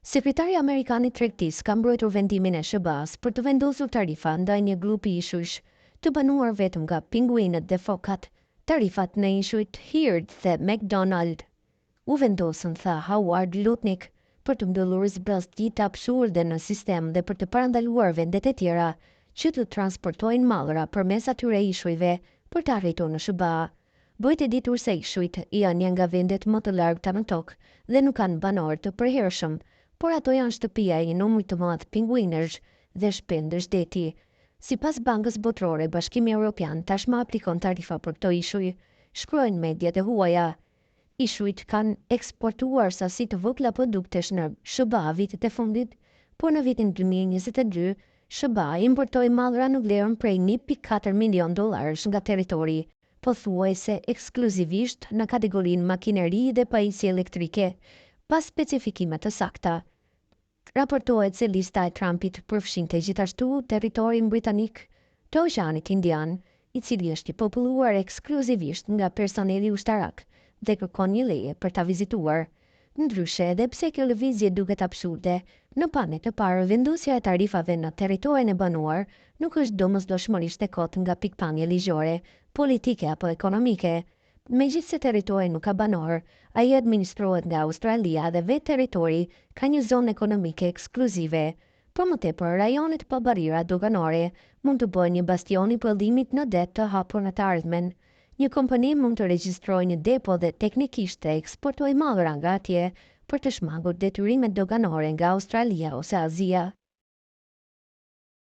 Sekretari Amerikan i Tregtisë ka mbrojtur vendimin e SBA-s për të vendosur tarifa ndaj një grupi ishush të banuar vetëm nga pinguinët dhe fokat. Tarifat në ishujt Heard dhe McDonald u vendosën, tha Howard Lutnick, për të mbyllur zbrazgjitë absurde në sistem dhe për të parandaluar vendet e tjera që të transportojnë mallra përmes atyre ishujve për të arritur në SBA. Bëhet e ditur se ishujt janë një nga vendet më të largëta në tokë dhe nuk kanë banor të përhershëm, por ato janë shtëpia e një numri të madh pinguinësh dhe shpendësh deti. Sipas Bankës Botërore, Bashkimi Evropian tashmë aplikon tarifa për këto ishuj, shkruajnë mediat e huaja. Ishujt kanë eksportuar sasi të vogla produktesh në SBA vitet e fundit, por në vitin 2022 SBA importoi mallra në vlerën prej $1.4 milion nga territori, pothuajse ekskluzivisht në kategorinë makineri dhe pajisje elektrike, pas specifikime të sakta. Raportohet se lista e Trumpit përfshinte gjithashtu territorin britanik të Oqeanit Indian, i cili është i populluar ekskluzivisht nga personeli ushtarak dhe kërkon një leje për ta vizituar. Ndryshe, edhe pse kjo lëvizje duket absurde, në panet të parë vendosja e tarifave në territorin e banuar nuk është domosdoshmërisht e kotë nga pikpamje ligjore, politike apo ekonomike. Megjithse territori nuk ka banor, ai administrohet nga Australia dhe vetë territori ka një zonë ekonomike ekskluzive. Por më tepër, rajonet pa barriera doganore mund të bëjnë një bastion i prodhimit në det të hapur në të ardhmen. Një kompani mund të regjistrojë një depo dhe teknikisht të eksportojë mallra nga atje për të shmangur detyrimet doganore nga Australia ose Azia.